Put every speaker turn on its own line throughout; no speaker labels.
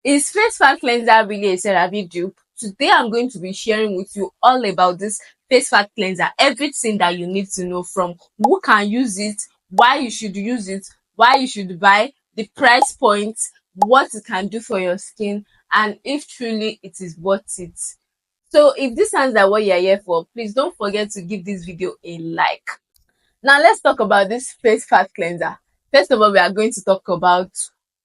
Is face fat cleanser really a CeraVe dupe? Today I'm going to be sharing with you all about this face fat cleanser, everything that you need to know, from who can use it, why you should use it, why you should buy, the price point, what it can do for your skin, and if truly it is worth it. So if this sounds like what you're here for, please don't forget to give this video a like. Now let's talk about this face fat cleanser. First of all, we are going to talk about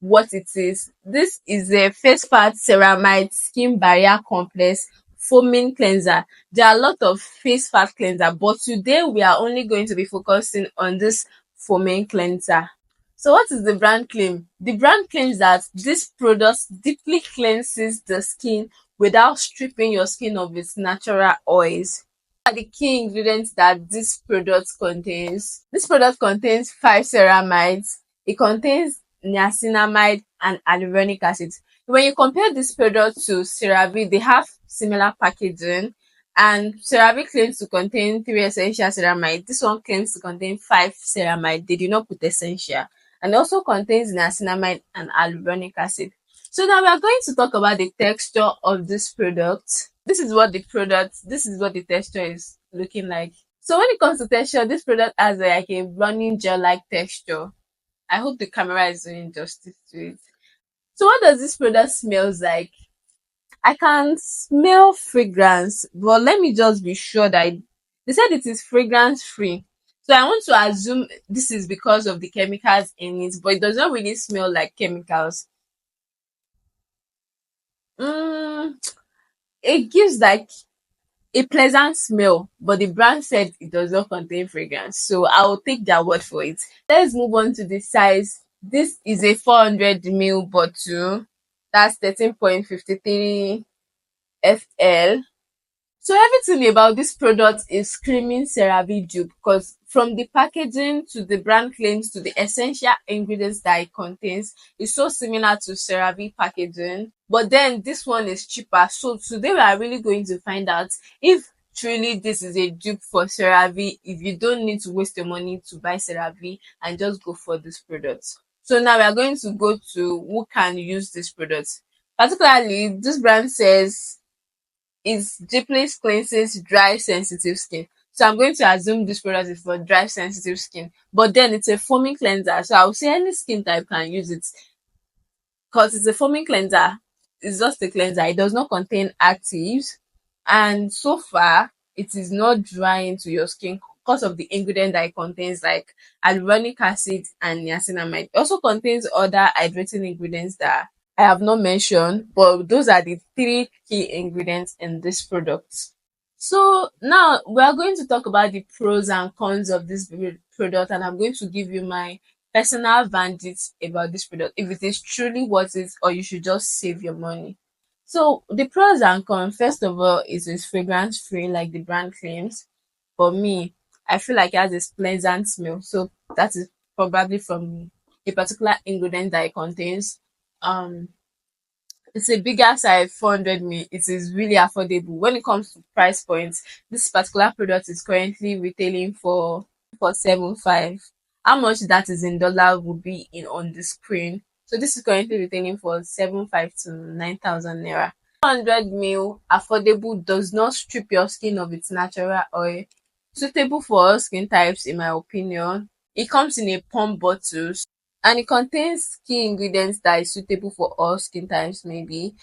what it is. This is a face fat ceramide skin barrier complex foaming cleanser. There are a lot of face fat cleanser, but today we are only going to be focusing on this foaming cleanser. So what is the brand claim? The brand claims that this product deeply cleanses the skin without stripping your skin of its natural oils. Are the key ingredients that this product contains. This product contains 5 ceramides. It contains niacinamide and hyaluronic acid. When you compare this product to CeraVe, they have similar packaging, and CeraVe claims to contain 3 essential ceramides. This one claims to contain 5 ceramides. They did not put essential, and it also contains niacinamide and hyaluronic acid. So now we are going to talk about the texture of this product. This is what the texture is looking like. So when it comes to texture, this product has like a running gel-like texture. I hope the camera is doing justice to it. So what does this product smells like? I can smell fragrance, but let me just be sure that they said it is fragrance free. So I want to assume this is because of the chemicals in it, but it does not really smell like chemicals. Mm, it gives like a pleasant smell, but the brand said it does not contain fragrance. So I will take their word for it. Let's move on to the size. This is a 400 ml bottle. That's 13.53 FL. So everything about this product is screaming CeraVe dupe, because from the packaging to the brand claims to the essential ingredients that it contains, it's so similar to CeraVe packaging. But then this one is cheaper. So today we are really going to find out if truly this is a dupe for CeraVe, if you don't need to waste your money to buy CeraVe and just go for this product. So now we are going to go to who can use this product. Particularly, this brand says is deeply cleanses dry sensitive skin. So I'm going to assume this product is for dry sensitive skin. But then it's a foaming cleanser. So I would say any skin type can use it, because it's a foaming cleanser. It's just a cleanser. It does not contain actives. And so far, it is not drying to your skin because of the ingredient that it contains, like hyaluronic acid and niacinamide. It also contains other hydrating ingredients that I have not mentioned, but those are the 3 key ingredients in this product. So now we are going to talk about the pros and cons of this product, and I'm going to give you my personal verdicts about this product, if it is truly worth it or you should just save your money. So the pros and cons, first of all, is it's fragrance free like the brand claims. For me, I feel like it has a pleasant smell, so that is probably from a particular ingredient that it contains. um it's a bigger size, 400 ml. It is really affordable. When it comes to price points, this particular product is currently retailing for 7.5. How much that is in dollar will be in on the screen. So this is currently retailing for 7.5 to 9,000 naira. 400 ml, affordable, does not strip your skin of its natural oil. Suitable for all skin types, in my opinion. It comes in a pump bottle, and it contains key ingredients that is suitable for all skin types maybe.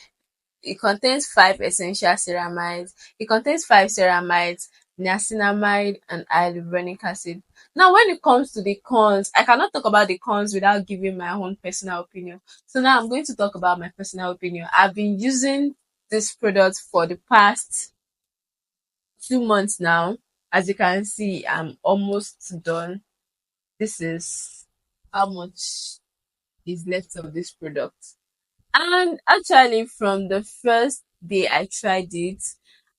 It contains 5 essential ceramides. It contains 5 ceramides, niacinamide, and hyaluronic acid. Now, when it comes to the cons, I cannot talk about the cons without giving my own personal opinion. So now I'm going to talk about my personal opinion. I've been using this product for the past 2 months now. As you can see, I'm almost done. This is how much is left of this product. And actually, from the first day I tried it,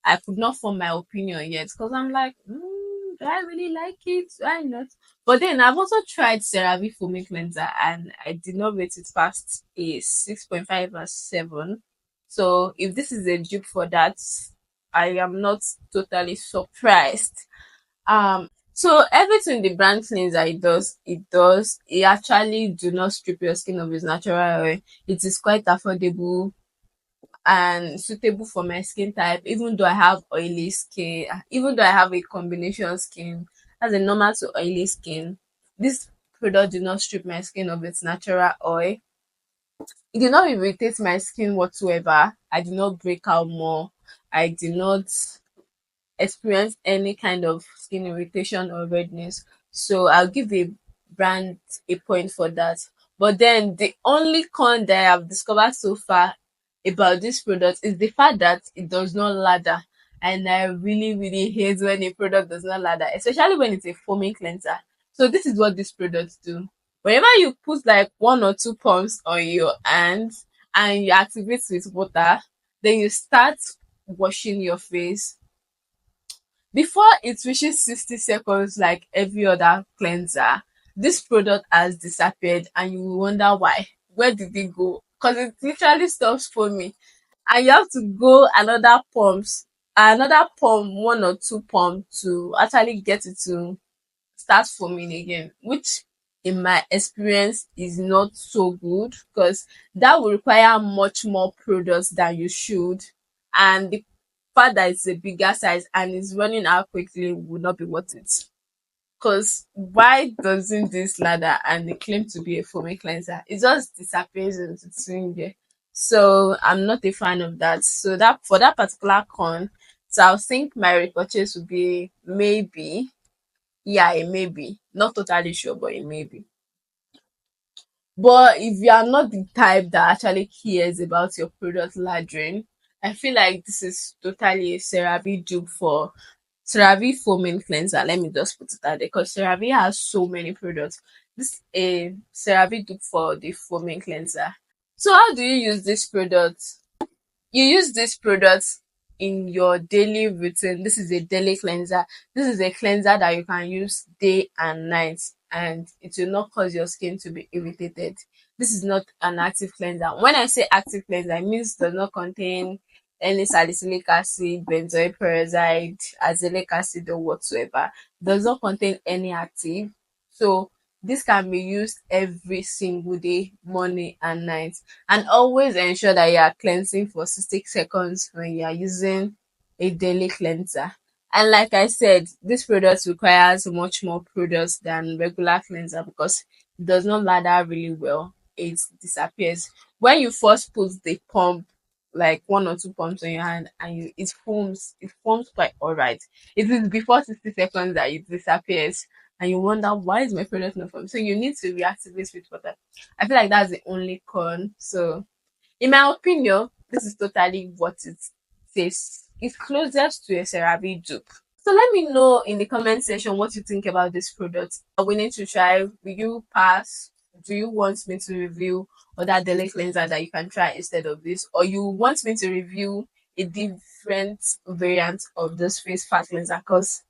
I could not form my opinion yet, because I'm like, do I really like it? Why not? But then I've also tried CeraVe foaming cleanser, and I did not rate it past a 6.5 or 7. So if this is a dupe for that, I am not totally surprised. So everything the brand cleanser it actually do not strip your skin of its natural oil. It is quite affordable and suitable for my skin type, even though I have oily skin, even though I have a combination skin, as a normal to oily skin. This product did not strip my skin of its natural oil. It did not irritate my skin whatsoever. I did not break out more. I did not experience any kind of skin irritation or redness. So I'll give the brand a point for that. But then the only con that I have discovered so far about this product is the fact that it does not lather. And I really, really hate when a product does not lather, especially when it's a foaming cleanser. So this is what these products do. Whenever you put like one or two pumps on your hands and you activate with water, then you start washing your face before it reaches 60 seconds like every other cleanser. This product has disappeared and you will wonder why. Where did it go? Because it literally stops foaming and you have to go another pump, one or two pump to actually get it to start foaming again, which in my experience is not so good because that will require much more products than you should, and the fact that it's a bigger size and it's running out quickly would not be worth it. Because why doesn't this ladder and they claim to be a foaming cleanser? It just disappears into thin there. So I'm not a fan of that. So that for that particular con, so I think my repurchase would be maybe, yeah, it may be. Not totally sure, but it may be. But if you are not the type that actually cares about your product laddering, I feel like this is totally a CeraVe dupe for CeraVe foaming cleanser. Let me just put it out there because CeraVe has so many products. This is a CeraVe dupe for the foaming cleanser. So how do you use this product? You use this product in your daily routine. This is a daily cleanser. This is a cleanser that you can use day and night and it will not cause your skin to be irritated. This is not an active cleanser. When I say active cleanser, it means it does not contain any salicylic acid, benzoyl peroxide, azelaic acid or whatsoever. It does not contain any active. So this can be used every single day, morning and night, and always ensure that you are cleansing for 60 seconds when you are using a daily cleanser. And like I said, this product requires much more products than regular cleanser because it does not lather really well. It disappears. When you first put the pump, like one or two pumps on your hand, and it foams quite alright. It is before 60 seconds that it disappears. And you wonder why is my product not foaming? So you need to reactivate with water. I feel like that's the only con. So in my opinion, this is totally what it says. It's closest to a CeraVe dupe. So let me know in the comment section what you think about this product. Are we need to try? Will you pass? Do you want me to review other daily cleanser that you can try instead of this? Or you want me to review a different variant of this face fat cleanser? Because